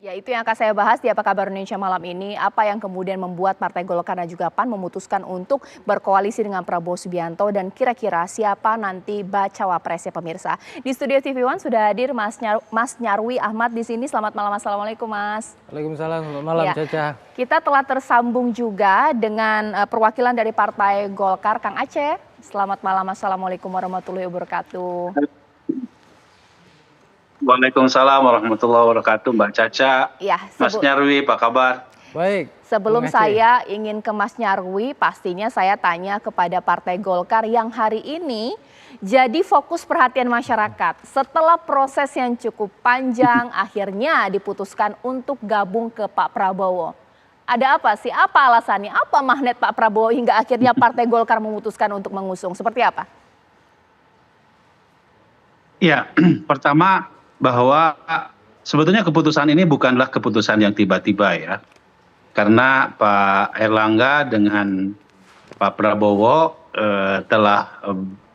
Ya, itu yang akan saya bahas di Apa Kabar Indonesia malam ini. Apa yang kemudian membuat Partai Golkar dan juga PAN memutuskan untuk berkoalisi dengan Prabowo Subianto dan kira-kira siapa nanti bacawa presnya pemirsa. Di studio TV One sudah hadir Mas Nyarwi Ahmad di sini. Selamat malam, Assalamualaikum Mas. Waalaikumsalam, selamat malam Ya, Caca. kita telah tersambung juga dengan perwakilan dari Partai Golkar, Kang Aceh. Selamat malam, Assalamualaikum warahmatullahi wabarakatuh. Waalaikumsalam warahmatullahi wabarakatuh, Mbak Caca. Ya, Mas Nyarwi, apa kabar? Baik. Sebelum Bung Aceh. saya ingin ke Mas Nyarwi, pastinya saya tanya kepada Partai Golkar yang hari ini jadi fokus perhatian masyarakat. Setelah proses yang cukup panjang, akhirnya diputuskan untuk gabung ke Pak Prabowo. Ada apa sih? Apa alasannya? Apa magnet Pak Prabowo hingga akhirnya Partai Golkar memutuskan untuk mengusung? Seperti apa? Ya, pertama bahwa sebetulnya keputusan ini bukanlah keputusan yang tiba-tiba ya. Karena Pak Erlangga dengan Pak Prabowo telah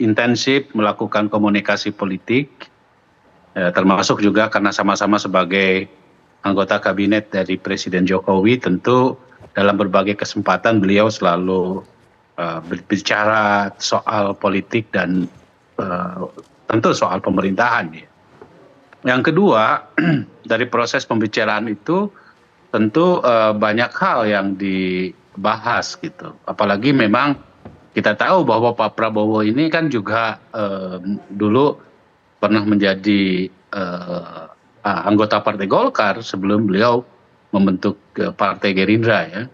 intensif melakukan komunikasi politik, termasuk juga karena sama-sama sebagai anggota kabinet dari Presiden Jokowi, tentu dalam berbagai kesempatan beliau selalu berbicara soal politik dan tentu soal pemerintahan. Ya. Yang kedua, dari proses pembicaraan itu tentu banyak hal yang dibahas gitu. Apalagi memang kita tahu bahwa Pak Prabowo ini kan juga dulu pernah menjadi anggota Partai Golkar sebelum beliau membentuk Partai Gerindra ya.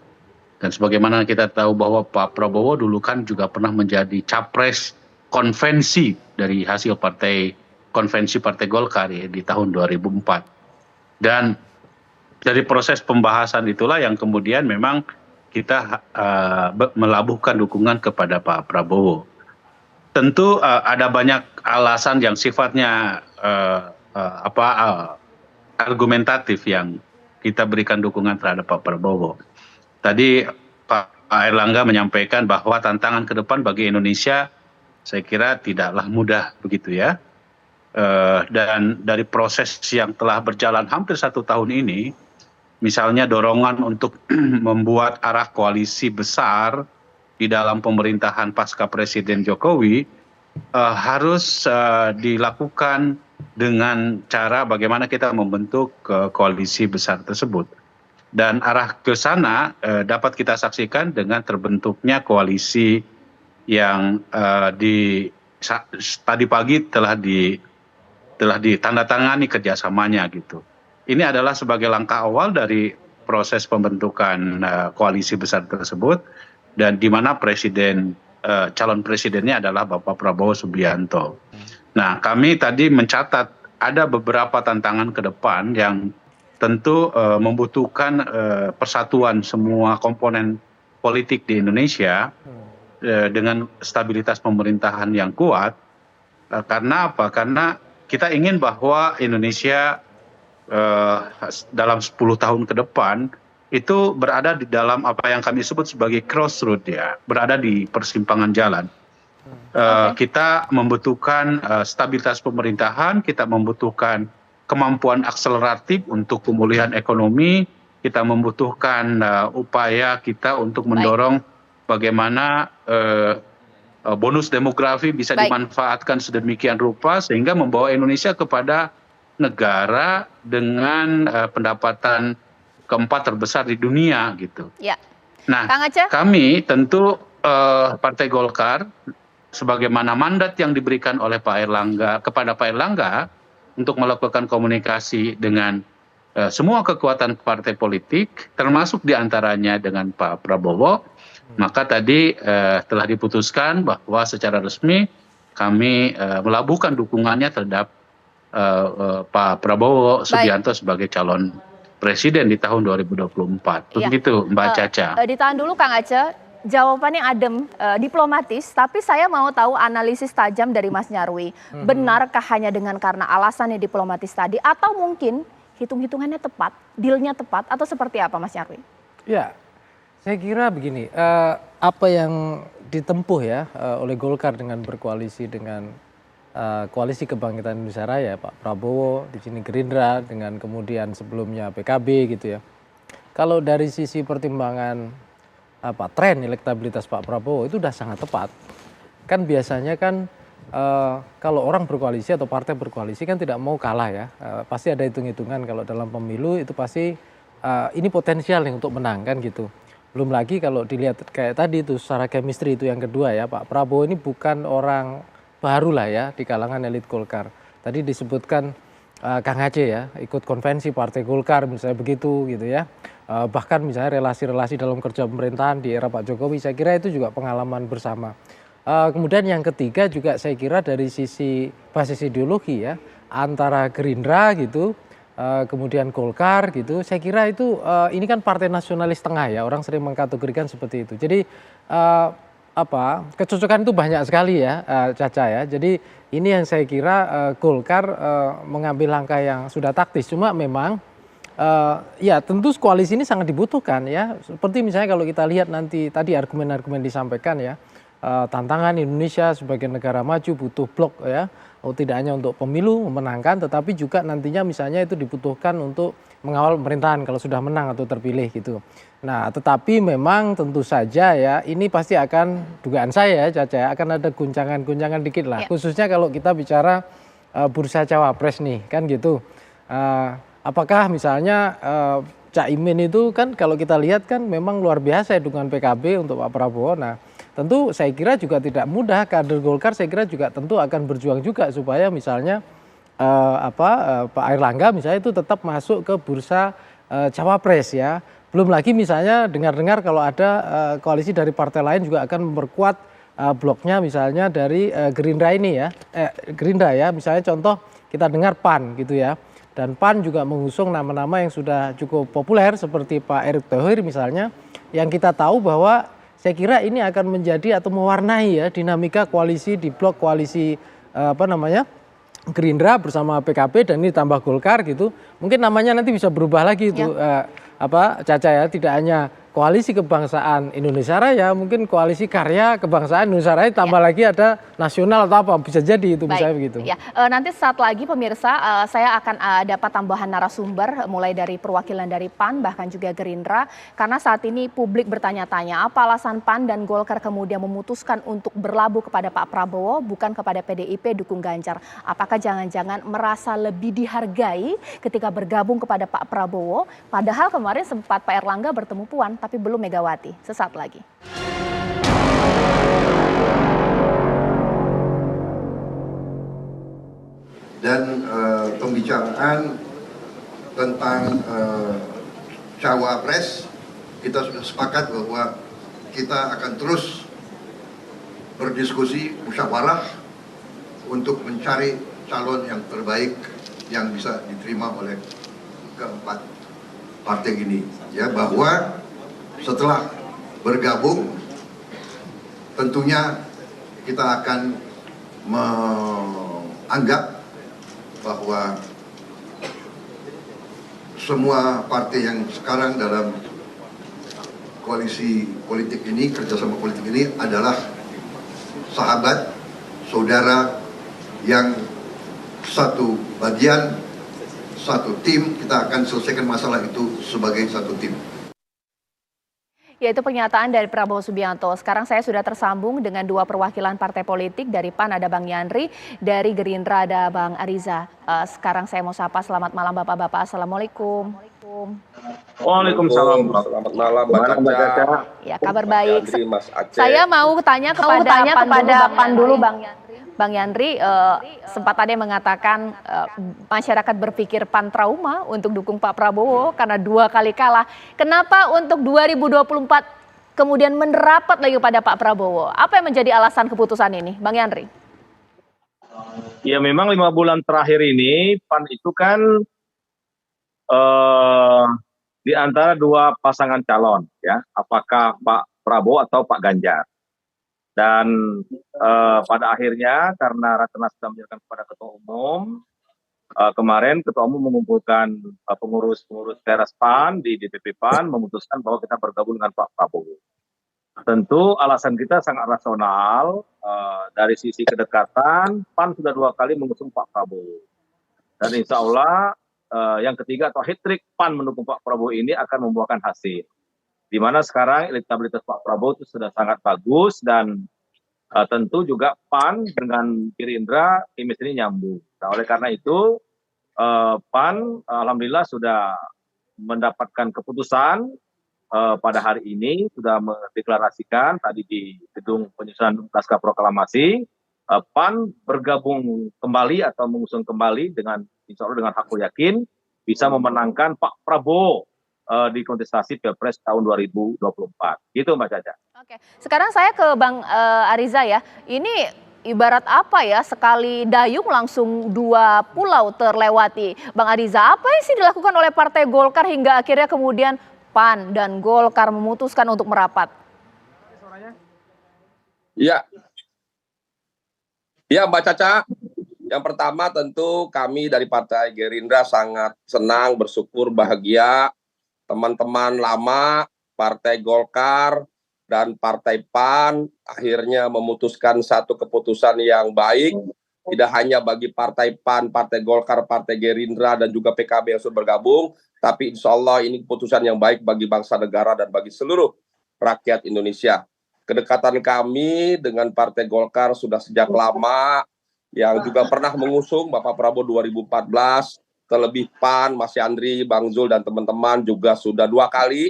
Dan sebagaimana kita tahu bahwa Pak Prabowo dulu kan juga pernah menjadi capres konvensi dari hasil konvensi Partai Golkar ya, di tahun 2004. Dan dari proses pembahasan itulah yang kemudian memang kita melabuhkan dukungan kepada Pak Prabowo. Tentu ada banyak alasan yang sifatnya argumentatif yang kita berikan dukungan terhadap Pak Prabowo. Tadi Pak Erlangga menyampaikan bahwa tantangan ke depan bagi Indonesia saya kira tidaklah mudah begitu ya. Dan dari proses yang telah berjalan hampir 1 tahun ini, misalnya dorongan untuk membuat arah koalisi besar di dalam pemerintahan pasca Presiden Jokowi harus dilakukan dengan cara bagaimana kita membentuk koalisi besar tersebut. Dan arah ke sana dapat kita saksikan dengan terbentuknya koalisi yang tadi pagi telah ditandatangani kerjasamanya gitu. Ini adalah sebagai langkah awal dari proses pembentukan koalisi besar tersebut, dan di mana calon presidennya adalah Bapak Prabowo Subianto. Nah, kami tadi mencatat ada beberapa tantangan ke depan yang tentu membutuhkan persatuan semua komponen politik di Indonesia dengan stabilitas pemerintahan yang kuat. Karena apa? Karena kita ingin bahwa Indonesia dalam 10 tahun ke depan itu berada di dalam apa yang kami sebut sebagai crossroad ya, berada di persimpangan jalan. Kita membutuhkan stabilitas pemerintahan, kita membutuhkan kemampuan akseleratif untuk pemulihan ekonomi, kita membutuhkan upaya kita untuk mendorong bagaimana bonus demografi bisa dimanfaatkan sedemikian rupa sehingga membawa Indonesia kepada negara dengan pendapatan keempat terbesar di dunia gitu. Ya. Nah, Kang Aceh? kami tentu Partai Golkar sebagaimana mandat yang diberikan oleh Pak Erlangga kepada Pak Erlangga untuk melakukan komunikasi dengan semua kekuatan partai politik, termasuk diantaranya dengan Pak Prabowo. Maka tadi telah diputuskan bahwa secara resmi kami melabuhkan dukungannya terhadap Pak Prabowo Subianto sebagai calon presiden di tahun 2024. Begitu Mbak Caca. Ditahan dulu Kang Aceh, jawabannya adem, diplomatis, tapi saya mau tahu analisis tajam dari Mas Nyarwi. Benarkah hanya dengan karena alasannya diplomatis tadi, atau mungkin hitung-hitungannya tepat, dealnya tepat, atau seperti apa Mas Nyarwi? Ya, saya kira begini, apa yang ditempuh ya oleh Golkar dengan berkoalisi dengan Koalisi Kebangkitan Indonesia Raya, Pak Prabowo, di sini Gerindra, dengan kemudian sebelumnya PKB gitu ya. Kalau dari sisi pertimbangan tren elektabilitas Pak Prabowo itu udah sangat tepat. Kan biasanya kan kalau orang berkoalisi atau partai berkoalisi kan tidak mau kalah ya. Pasti ada hitung-hitungan kalau dalam pemilu itu pasti ini potensial nih untuk menang kan gitu. Belum lagi kalau dilihat kayak tadi itu secara chemistry itu yang kedua ya, Pak Prabowo ini bukan orang baru lah ya di kalangan elit Golkar. Tadi disebutkan Kang Aceh ya, ikut konvensi Partai Golkar misalnya begitu gitu ya. Bahkan misalnya relasi-relasi dalam kerja pemerintahan di era Pak Jokowi, saya kira itu juga pengalaman bersama. Kemudian yang ketiga juga saya kira dari sisi basis ideologi ya, antara Gerindra gitu, kemudian Golkar gitu, saya kira itu ini kan partai nasionalis tengah ya, orang sering mengkategorikan seperti itu. Jadi kecocokan itu banyak sekali ya, Caca ya. Jadi ini yang saya kira Golkar mengambil langkah yang sudah taktis. Cuma memang ya tentu koalisi ini sangat dibutuhkan ya. Seperti misalnya kalau kita lihat nanti tadi argumen-argumen disampaikan ya, tantangan Indonesia sebagai negara maju butuh blok ya. Tidak hanya untuk pemilu memenangkan, tetapi juga nantinya misalnya itu dibutuhkan untuk mengawal pemerintahan kalau sudah menang atau terpilih gitu. Nah, tetapi memang tentu saja ya ini pasti akan, dugaan saya ya Caca, akan ada guncangan-guncangan dikit lah. Khususnya kalau kita bicara bursa cawapres nih kan gitu. Apakah misalnya Cak Imin itu kan kalau kita lihat kan memang luar biasa ya dukungan PKB untuk Pak Prabowo. Nah, tentu saya kira juga tidak mudah, kader Golkar saya kira juga tentu akan berjuang juga supaya misalnya Pak Airlangga misalnya itu tetap masuk ke bursa cawapres ya. Belum lagi misalnya dengar-dengar kalau ada koalisi dari partai lain juga akan memperkuat bloknya misalnya dari Gerindra ini ya. Gerindra ya, misalnya contoh kita dengar PAN gitu ya. Dan PAN juga mengusung nama-nama yang sudah cukup populer seperti Pak Erick Thohir misalnya, yang kita tahu bahwa saya kira ini akan menjadi atau mewarnai ya dinamika koalisi di blok koalisi Gerindra bersama PKB dan ini tambah Golkar gitu. Mungkin namanya nanti bisa berubah lagi itu Caca ya, tidak hanya koalisi kebangsaan Indonesia Raya, mungkin koalisi karya kebangsaan Indonesia Raya tambah lagi ada nasional atau apa, bisa jadi itu misalnya begitu. Ya, nanti saat lagi pemirsa saya akan dapat tambahan narasumber mulai dari perwakilan dari PAN bahkan juga Gerindra, karena saat ini publik bertanya-tanya apa alasan PAN dan Golkar kemudian memutuskan untuk berlabuh kepada Pak Prabowo bukan kepada PDIP dukung Ganjar. Apakah jangan-jangan merasa lebih dihargai ketika bergabung kepada Pak Prabowo, padahal kemarin sempat Pak Airlangga bertemu Puan tapi belum Megawati. Sesaat lagi. Dan pembicaraan tentang cawapres, kita sudah sepakat bahwa kita akan terus berdiskusi musyawarah untuk mencari calon yang terbaik yang bisa diterima oleh keempat partai ini. Ya, bahwa setelah bergabung tentunya kita akan menganggap bahwa semua partai yang sekarang dalam koalisi politik ini, kerjasama politik ini adalah sahabat, saudara yang satu bagian, satu tim. Kita akan selesaikan masalah itu sebagai satu tim. Yaitu pernyataan dari Prabowo Subianto. Sekarang saya sudah tersambung dengan dua perwakilan partai politik. Dari PAN ada Bang Yandri, dari Gerindra ada Bang Ariza. Sekarang saya mau sapa, selamat malam Bapak-Bapak. Assalamualaikum. Waalaikumsalam. Selamat malam Mbak Caca. Ya, kabar baik. Yandri, Mas Aceh. Saya mau tanya kepada PAN dulu Bang Yandri. Bang Yandri, sempat ada yang mengatakan masyarakat berpikir PAN trauma untuk dukung Pak Prabowo karena 2 kali kalah. Kenapa untuk 2024 kemudian menerapat lagi pada Pak Prabowo? Apa yang menjadi alasan keputusan ini, Bang Yandri? Ya memang 5 bulan terakhir ini PAN itu kan di antara 2 pasangan calon, ya, apakah Pak Prabowo atau Pak Ganjar. Dan pada akhirnya karena Rakernas sudah menyerahkan kepada Ketua Umum, kemarin Ketua Umum mengumpulkan pengurus-pengurus teras PAN di DPP PAN memutuskan bahwa kita bergabung dengan Pak Prabowo. Tentu alasan kita sangat rasional, dari sisi kedekatan, PAN sudah 2 kali mengusung Pak Prabowo. Dan insya Allah yang ketiga atau hat-trick PAN mendukung Pak Prabowo ini akan membuahkan hasil. Di mana sekarang elektabilitas Pak Prabowo itu sudah sangat bagus dan tentu juga PAN dengan Gerindra chemistry nyambung. Nah, oleh karena itu PAN alhamdulillah sudah mendapatkan keputusan pada hari ini, sudah mendeklarasikan tadi di gedung penyusunan naskah proklamasi, PAN bergabung kembali atau mengusung kembali dengan insya Allah dengan aku yakin bisa memenangkan Pak Prabowo di kontestasi Pilpres tahun 2024. Gitu Mbak Caca. Oke, sekarang saya ke Bang Ariza ya. Ini ibarat apa ya, sekali dayung langsung 2 pulau terlewati. Bang Ariza, apa yang sih dilakukan oleh Partai Golkar hingga akhirnya kemudian PAN dan Golkar memutuskan untuk merapat? Ya, ya Mbak Caca. Yang pertama tentu kami dari Partai Gerindra sangat senang, bersyukur, bahagia teman-teman lama Partai Golkar dan Partai PAN akhirnya memutuskan satu keputusan yang baik, tidak hanya bagi Partai PAN, Partai Golkar, Partai Gerindra, dan juga PKB yang sudah bergabung, tapi insya Allah ini keputusan yang baik bagi bangsa negara dan bagi seluruh rakyat Indonesia. Kedekatan kami dengan Partai Golkar sudah sejak lama, yang juga pernah mengusung Bapak Prabowo 2014, terlebih PAN, Mas Yandri, Bang Zul, dan teman-teman juga sudah 2 kali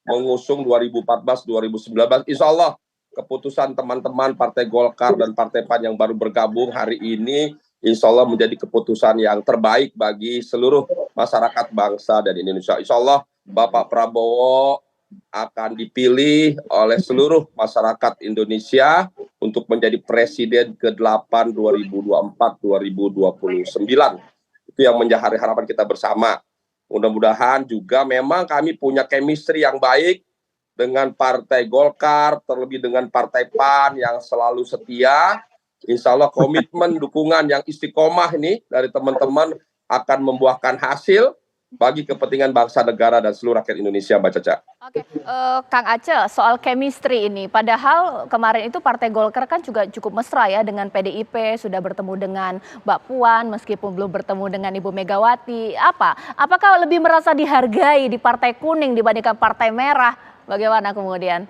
mengusung 2014, 2019. Insya Allah keputusan teman-teman Partai Golkar dan Partai PAN yang baru bergabung hari ini, insya Allah menjadi keputusan yang terbaik bagi seluruh masyarakat bangsa dan Indonesia. Insya Allah Bapak Prabowo akan dipilih oleh seluruh masyarakat Indonesia untuk menjadi Presiden ke-8 2024-2029. Itu yang menjadi harapan kita bersama. Mudah-mudahan juga memang kami punya chemistry yang baik dengan Partai Golkar, terlebih dengan Partai PAN yang selalu setia. Insya Allah komitmen dukungan yang istiqomah ini dari teman-teman akan membuahkan hasil bagi kepentingan bangsa, negara, dan seluruh rakyat Indonesia, Mbak Caca. Oke, Kang Aceh, soal chemistry ini, padahal kemarin itu Partai Golkar kan juga cukup mesra ya dengan PDIP, sudah bertemu dengan Mbak Puan, meskipun belum bertemu dengan Ibu Megawati. Apakah lebih merasa dihargai di Partai Kuning dibandingkan Partai Merah? Bagaimana kemudian?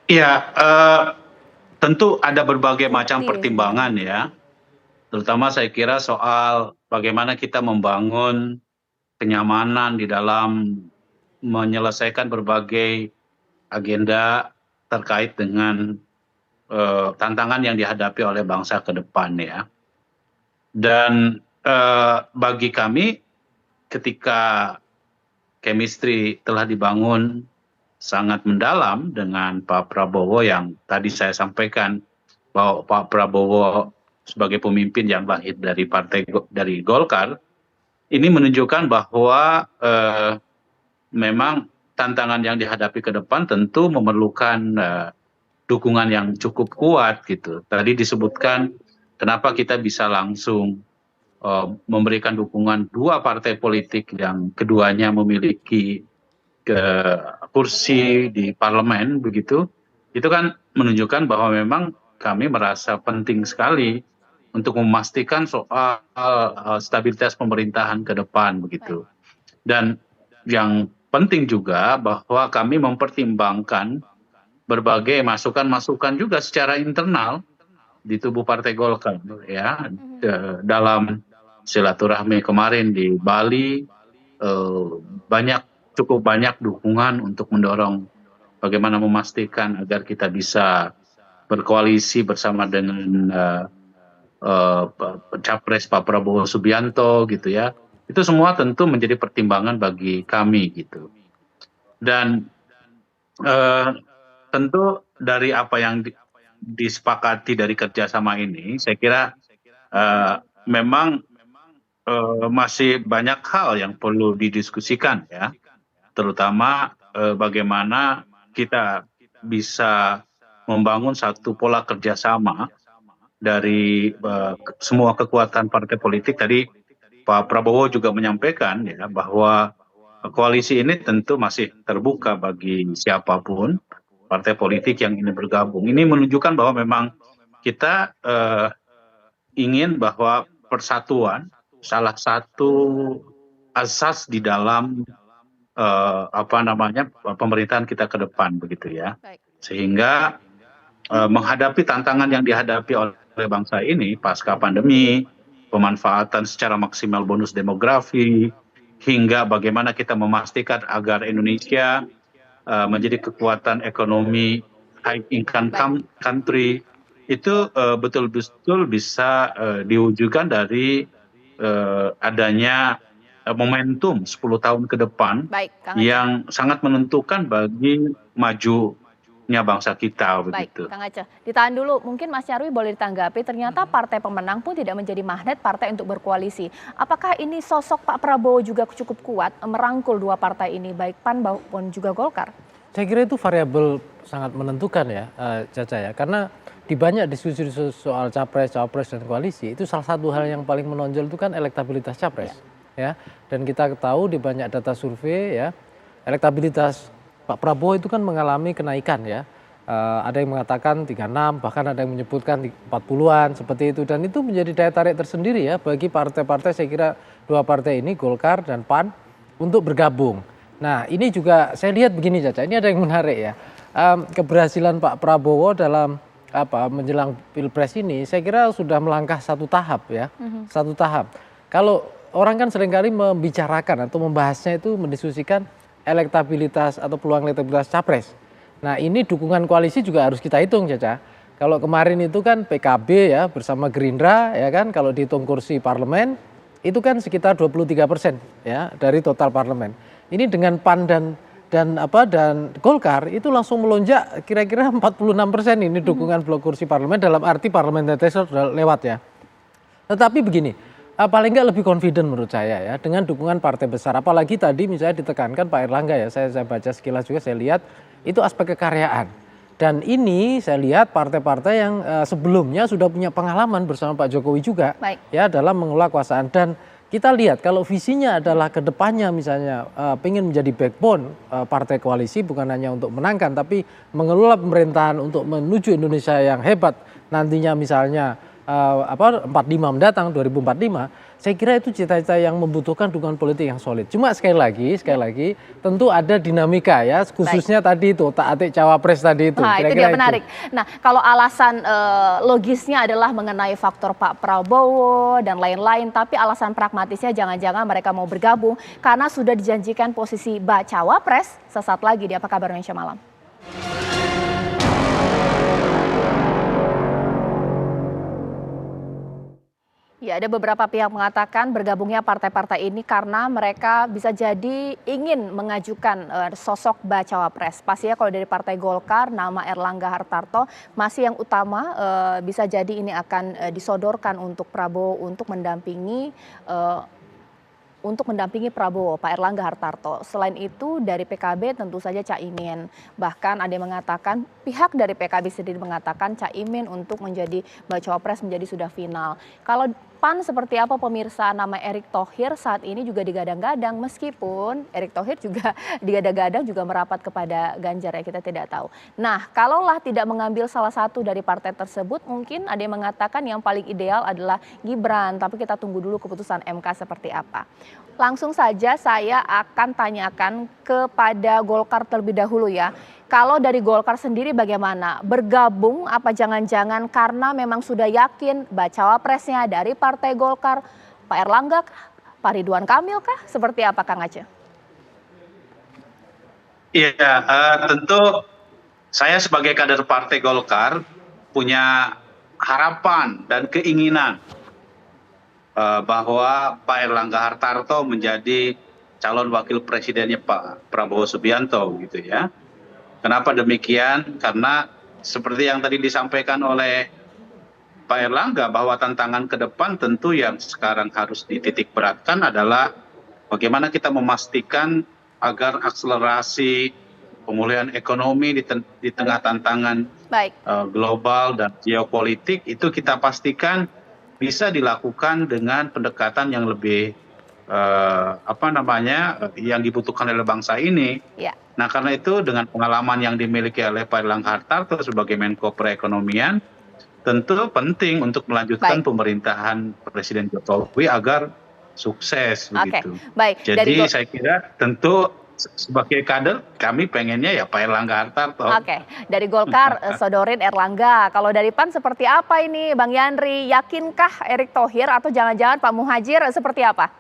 Ya, tentu ada berbagai macam pertimbangan ya. Terutama saya kira soal bagaimana kita membangun kenyamanan di dalam menyelesaikan berbagai agenda terkait dengan tantangan yang dihadapi oleh bangsa ke depan ya. Dan bagi kami ketika chemistry telah dibangun sangat mendalam dengan Pak Prabowo yang tadi saya sampaikan bahwa Pak Prabowo sebagai pemimpin yang lahir dari dari Golkar, ini menunjukkan bahwa memang tantangan yang dihadapi ke depan tentu memerlukan dukungan yang cukup kuat gitu. Tadi disebutkan kenapa kita bisa langsung memberikan dukungan 2 partai politik yang keduanya memiliki kursi di parlemen begitu. Itu kan menunjukkan bahwa memang kami merasa penting sekali untuk memastikan soal stabilitas pemerintahan ke depan begitu. Dan yang penting juga bahwa kami mempertimbangkan berbagai masukan-masukan juga secara internal di tubuh Partai Golkar ya. Dalam silaturahmi kemarin di Bali cukup banyak dukungan untuk mendorong bagaimana memastikan agar kita bisa berkoalisi bersama dengan Capres Pak Prabowo Subianto gitu ya. Itu semua tentu menjadi pertimbangan bagi kami gitu. Dan tentu dari apa yang disepakati dari kerjasama ini, saya kira memang masih banyak hal yang perlu didiskusikan ya. Terutama bagaimana kita bisa membangun satu pola kerjasama dari semua kekuatan partai politik. Tadi Pak Prabowo juga menyampaikan ya bahwa koalisi ini tentu masih terbuka bagi siapapun partai politik yang ingin bergabung. Ini menunjukkan bahwa memang kita ingin bahwa persatuan salah satu asas di dalam pemerintahan kita ke depan begitu ya. Baik. Sehingga menghadapi tantangan yang dihadapi oleh bangsa ini pasca pandemi, pemanfaatan secara maksimal bonus demografi, hingga bagaimana kita memastikan agar Indonesia menjadi kekuatan ekonomi high income country, itu betul-betul bisa diwujudkan dari adanya momentum 10 tahun ke depan Baik, Kang Aceh. yang sangat menentukan bagi majunya bangsa kita Baik, begitu. Kang Aceh. Ditahan dulu, mungkin Mas Nyarwi boleh ditanggapi, ternyata partai pemenang pun tidak menjadi magnet partai untuk berkoalisi. Apakah ini sosok Pak Prabowo juga cukup kuat merangkul dua partai ini, baik PAN maupun juga Golkar? Saya kira itu variabel sangat menentukan ya, Caca ya. Karena di banyak diskusi soal capres, cawapres dan koalisi, itu salah satu hal yang paling menonjol itu kan elektabilitas capres. Ya. Dan kita tahu di banyak data survei ya, elektabilitas Pak Prabowo itu kan mengalami kenaikan ya. Ada yang mengatakan 36, bahkan ada yang menyebutkan 40-an seperti itu. Dan itu menjadi daya tarik tersendiri ya bagi partai-partai, saya kira dua partai ini, Golkar dan PAN, untuk bergabung. Nah ini juga saya lihat begini Caca, ini ada yang menarik ya. Keberhasilan Pak Prabowo dalam menjelang Pilpres ini saya kira sudah melangkah satu tahap ya. Satu tahap. Kalau orang kan seringkali membicarakan atau membahasnya itu mendiskusikan elektabilitas atau peluang elektabilitas capres. Nah ini dukungan koalisi juga harus kita hitung Caca. Kalau kemarin itu kan PKB ya bersama Gerindra ya kan, kalau dihitung kursi parlemen itu kan sekitar 23% ya dari total parlemen. Ini dengan PAN dan Golkar itu langsung melonjak kira-kira 46% ini dukungan blok kursi parlemen, dalam arti parliamentary sudah lewat ya. Tetapi begini, paling nggak lebih confident menurut saya ya dengan dukungan partai besar. Apalagi tadi misalnya ditekankan Pak Erlangga ya, saya baca sekilas juga, saya lihat itu aspek kekaryaan. Dan ini saya lihat partai-partai yang sebelumnya sudah punya pengalaman bersama Pak Jokowi juga. Baik. Ya dalam mengelola kekuasaan. Dan kita lihat kalau visinya adalah ke depannya misalnya pengen menjadi backbone partai koalisi, bukan hanya untuk menangkan tapi mengelola pemerintahan untuk menuju Indonesia yang hebat nantinya, misalnya 45 mendatang 2045, saya kira itu cita-cita yang membutuhkan dukungan politik yang solid. Cuma sekali lagi tentu ada dinamika ya, khususnya tadi itu otak-atik cawapres tadi itu. Nah, itu dia menarik. Nah, kalau alasan logisnya adalah mengenai faktor Pak Prabowo dan lain-lain, tapi alasan pragmatisnya jangan-jangan mereka mau bergabung karena sudah dijanjikan posisi bacawa pres sesaat lagi di Apa Kabar Indonesia Malam. Ya, ada beberapa pihak mengatakan bergabungnya partai-partai ini karena mereka bisa jadi ingin mengajukan sosok bacawa pres. Pastinya kalau dari Partai Golkar, nama Erlangga Hartarto masih yang utama, bisa jadi ini akan disodorkan untuk Prabowo untuk mendampingi Prabowo, Pak Erlangga Hartarto. Selain itu dari PKB tentu saja Caimin. Bahkan ada yang mengatakan, pihak dari PKB sendiri mengatakan Caimin untuk menjadi bacawa pres menjadi sudah final. Kalau PAN seperti apa pemirsa, nama Erick Thohir saat ini juga digadang-gadang, meskipun Erick Thohir juga digadang-gadang juga merapat kepada Ganjar ya, kita tidak tahu. Nah, kalaulah tidak mengambil salah satu dari partai tersebut, mungkin ada yang mengatakan yang paling ideal adalah Gibran, tapi kita tunggu dulu keputusan MK seperti apa. Langsung saja saya akan tanyakan kepada Golkar terlebih dahulu ya. Kalau dari Golkar sendiri bagaimana? Bergabung apa jangan-jangan karena memang sudah yakin bacawa presnya dari Partai Golkar, Pak Erlangga kah? Pak Ridwan Kamil kah? Seperti apa Kang Aceh? Iya, tentu saya sebagai kader Partai Golkar punya harapan dan keinginan bahwa Pak Erlangga Hartarto menjadi calon wakil presidennya Pak Prabowo Subianto gitu ya. Kenapa demikian? Karena seperti yang tadi disampaikan oleh Pak Erlangga bahwa tantangan ke depan tentu yang sekarang harus dititik beratkan adalah bagaimana kita memastikan agar akselerasi pemulihan ekonomi di tengah tantangan global dan geopolitik itu kita pastikan bisa dilakukan dengan pendekatan yang lebih yang dibutuhkan oleh bangsa ini. Ya. Nah karena itu dengan pengalaman yang dimiliki oleh Pak Erlangga Hartarto sebagai Menko Perekonomian, tentu penting untuk melanjutkan Baik. pemerintahan Presiden Jokowi agar sukses Oke, begitu. baik. Jadi saya kira tentu sebagai kader kami pengennya ya Pak Erlangga Hartarto. Oke, dari Golkar sodorin Erlangga. Kalau dari PAN seperti apa ini Bang Yandri? Yakinkah Erick Thohir atau jangan-jangan Pak Muhadjir seperti apa?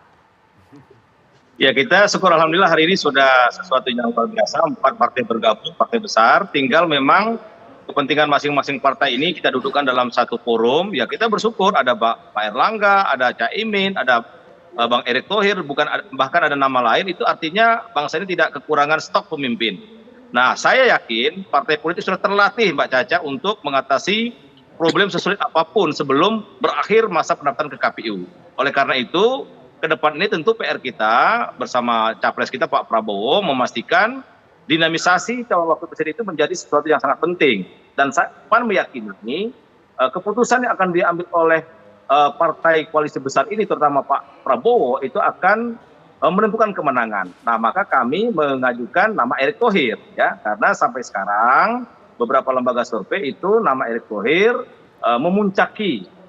Ya kita syukur alhamdulillah hari ini sudah sesuatu yang luar biasa, 4 partai bergabung, partai besar, tinggal memang kepentingan masing-masing partai ini kita dudukkan dalam satu forum, ya kita bersyukur ada Pak Erlangga, ada Caimin, ada Bang Erick Thohir, bahkan ada nama lain, itu artinya bangsa ini tidak kekurangan stok pemimpin. Nah saya yakin partai politik sudah terlatih Mbak Caca untuk mengatasi problem sesulit apapun sebelum berakhir masa pendaftaran ke KPU. Oleh karena itu, ke depan ini tentu PR kita bersama capres kita Pak Prabowo memastikan dinamisasi calon wakil presiden itu menjadi sesuatu yang sangat penting. Dan PAN meyakini keputusan yang akan diambil oleh partai koalisi besar ini, terutama Pak Prabowo, itu akan menentukan kemenangan. Nah, maka kami mengajukan nama Erick Thohir, ya, karena sampai sekarang beberapa lembaga survei itu nama Erick Thohir memuncaki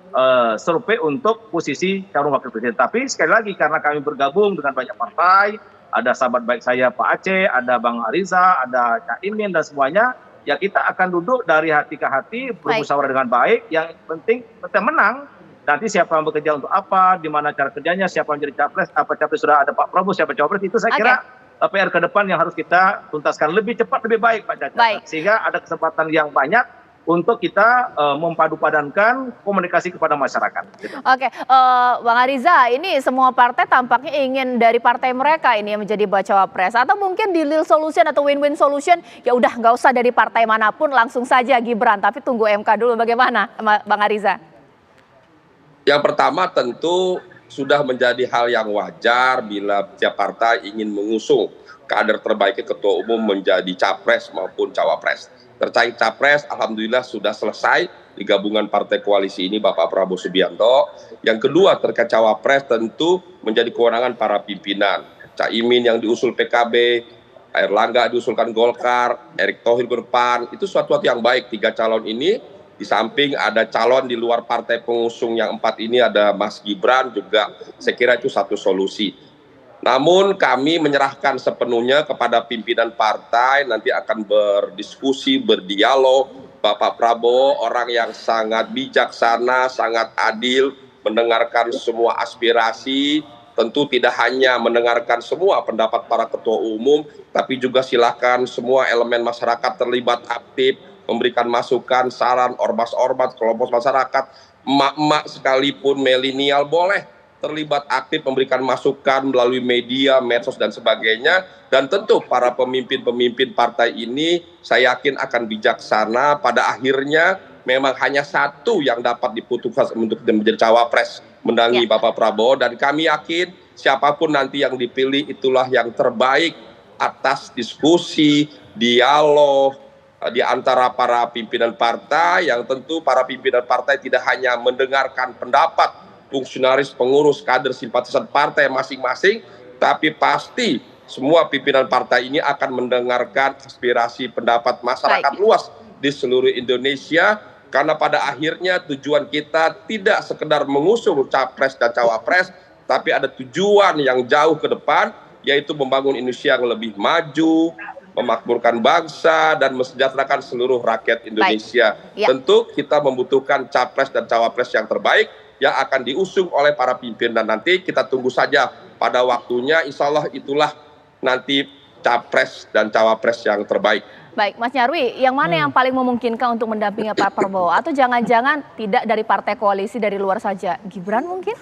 survei untuk posisi calon wakil presiden. Tapi sekali lagi karena kami bergabung dengan banyak partai, ada sahabat baik saya Pak Aceh, ada Bang Ariza, ada Caimin dan semuanya, ya kita akan duduk dari hati ke hati bermusyawarah dengan baik. Yang penting kita menang. Nanti siapa yang bekerja untuk apa, di mana cara kerjanya, siapa yang jadi capres, apa capres sudah ada Pak Prabowo, siapa cawapres, itu saya kira PR ke depan yang harus kita tuntaskan lebih cepat lebih baik Pak Caca. Sehingga ada kesempatan yang banyak untuk kita mempadu-padankan komunikasi kepada masyarakat. Oke, Bang Ariza, ini semua partai tampaknya ingin dari partai mereka ini yang menjadi bacawa pres, atau mungkin deal solution atau win-win solution, ya udah nggak usah dari partai manapun, langsung saja Gibran, tapi tunggu MK dulu. Bagaimana, Bang Ariza? Yang pertama tentu sudah menjadi hal yang wajar bila tiap partai ingin mengusung kader terbaiknya ketua umum menjadi capres maupun cawapres. Terkait capres, alhamdulillah sudah selesai di gabungan partai koalisi ini Bapak Prabowo Subianto. Yang kedua terkait cawapres tentu menjadi kewenangan para pimpinan. Caimin yang diusul PKB, Erlangga diusulkan Golkar, Erick Thohir ke depan, itu suatu yang baik. 3 calon ini, di samping ada calon di luar partai pengusung yang 4 ini, ada Mas Gibran juga, saya kira itu satu solusi. Namun kami menyerahkan sepenuhnya kepada pimpinan partai, nanti akan berdiskusi, berdialog. Bapak Prabowo orang yang sangat bijaksana, sangat adil, mendengarkan semua aspirasi, tentu tidak hanya mendengarkan semua pendapat para ketua umum, tapi juga silakan semua elemen masyarakat terlibat aktif, memberikan masukan, saran, ormas-ormas, kelompok masyarakat, emak-emak sekalipun, milenial boleh terlibat aktif memberikan masukan melalui media, medsos dan sebagainya. Dan tentu para pemimpin-pemimpin partai ini saya yakin akan bijaksana. Pada akhirnya memang hanya satu yang dapat diputuskan untuk menjadi cawapres, mendampingi Bapak Prabowo, dan kami yakin siapapun nanti yang dipilih itulah yang terbaik atas diskusi, dialog di antara para pimpinan partai, yang tentu para pimpinan partai tidak hanya mendengarkan pendapat fungsionaris, pengurus, kader, simpatisan partai masing-masing, tapi pasti semua pimpinan partai ini akan mendengarkan aspirasi pendapat masyarakat luas di seluruh Indonesia, karena pada akhirnya tujuan kita tidak sekedar mengusung capres dan cawapres, tapi ada tujuan yang jauh ke depan, yaitu membangun Indonesia yang lebih maju, memakmurkan bangsa, dan mesejahterakan seluruh rakyat Indonesia. Tentu kita membutuhkan capres dan cawapres yang terbaik, yang akan diusung oleh para pimpinan. Nanti kita tunggu saja pada waktunya, insya Allah itulah nanti capres dan cawapres yang terbaik. Baik, Mas Nyarwi, yang mana yang paling memungkinkan untuk mendampingi Pak Prabowo? Atau jangan-jangan tidak dari partai koalisi, dari luar saja? Gibran mungkin?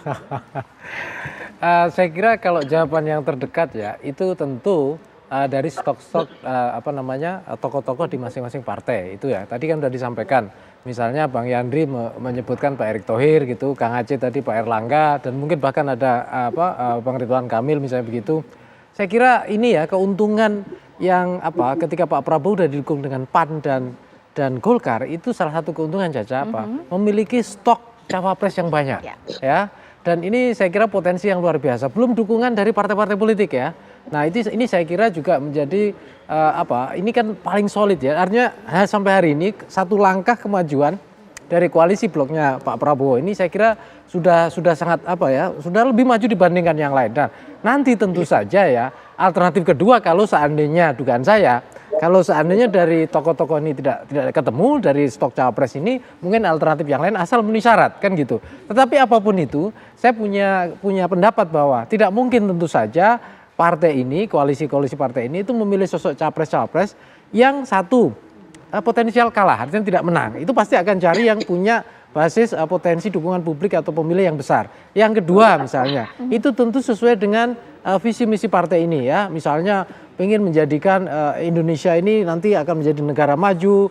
Saya kira kalau jawaban yang terdekat ya, itu tentu dari stok-stok tokoh-tokoh di masing-masing partai itu ya. Tadi kan sudah disampaikan, misalnya Bang Yandri menyebutkan Pak Erick Thohir gitu, Kang Aceh tadi Pak Erlangga, dan mungkin bahkan ada Bang Ridwan Kamil misalnya begitu. Saya kira ini ya keuntungan yang ketika Pak Prabowo sudah didukung dengan PAN dan Golkar, itu salah satu keuntungan Caca memiliki stok cawapres yang banyak ya. Dan ini saya kira potensi yang luar biasa. Belum dukungan dari partai-partai politik ya. Nah ini saya kira juga menjadi ini kan paling solid ya. Artinya sampai hari ini satu langkah kemajuan dari koalisi bloknya Pak Prabowo ini saya kira sudah sangat sudah lebih maju dibandingkan yang lain. Dan nanti tentu saja ya alternatif kedua kalau seandainya dugaan saya, kalau seandainya dari tokoh-tokoh ini tidak ketemu dari stok cawapres ini, mungkin alternatif yang lain asal memenuhi syarat kan gitu. Tetapi apapun itu, saya punya pendapat bahwa tidak mungkin tentu saja partai ini, koalisi partai ini itu memilih sosok capres-cawapres yang satu potensial kalah, artinya tidak menang. Itu pasti akan cari yang punya basis potensi dukungan publik atau pemilih yang besar. Yang kedua misalnya, itu tentu sesuai dengan visi misi partai ini ya. Misalnya ingin menjadikan Indonesia ini nanti akan menjadi negara maju,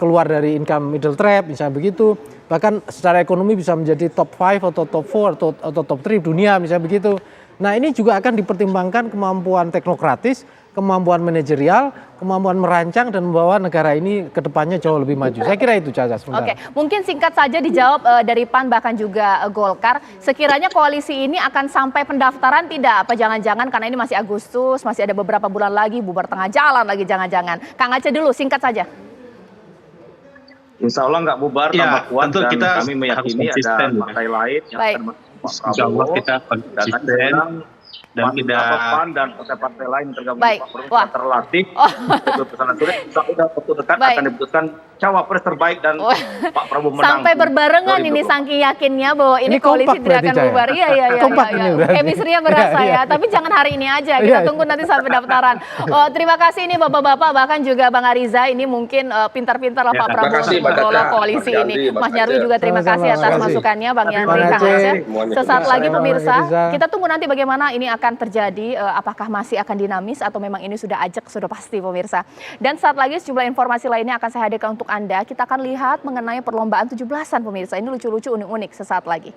keluar dari income middle trap misalnya begitu. Bahkan secara ekonomi bisa menjadi top 5 atau top 4 atau top 3 dunia misalnya begitu. Nah ini juga akan dipertimbangkan kemampuan teknokratis, kemampuan manajerial, kemampuan merancang dan membawa negara ini ke depannya jauh lebih maju. Saya kira itu Caca sebentar. Oke, mungkin singkat saja dijawab dari PAN bahkan juga Golkar. Sekiranya koalisi ini akan sampai pendaftaran tidak? Apa jangan-jangan karena ini masih Agustus, masih ada beberapa bulan lagi, bubar tengah jalan lagi jangan-jangan. Kang Aceh dulu, singkat saja. Insya Allah nggak bubar, tambah kuat, dan kita kami meyakini ada partai lain yang akan mendukung Pak Prabowo. Kita konsisten dan tidak PAN dan partai-partai lain tergabung Baik. Pak Prabowo terlatih. Keputusan sudah waktu dekat akan diputuskan cawapres terbaik dan Pak Prabowo menang. Sampai berbarengan ini saking yakinnya bahwa ini koalisi tidak akan bubar. Iya. Chemistry-nya berasa ya. Tapi jangan hari ini aja. Kita tunggu nanti sampai pendaftaran. Terima kasih ini Bapak-bapak, bahkan juga Bang Ariza. Ini mungkin pintar-pintar lah Pak Prabowo untuk mengelola koalisi ini. Mas Nyarwi juga terima kasih atas masukannya. Bang Yandri, Kang Aceh. Sesaat lagi pemirsa, kita tunggu nanti bagaimana ini akan terjadi. Apakah masih akan dinamis atau memang ini sudah ajak, sudah pasti pemirsa. Dan saat lagi sejumlah informasi lainnya akan saya hadirkan untuk Anda. Kita akan lihat mengenai perlombaan 17-an pemirsa. Ini lucu-lucu, unik-unik sesaat lagi.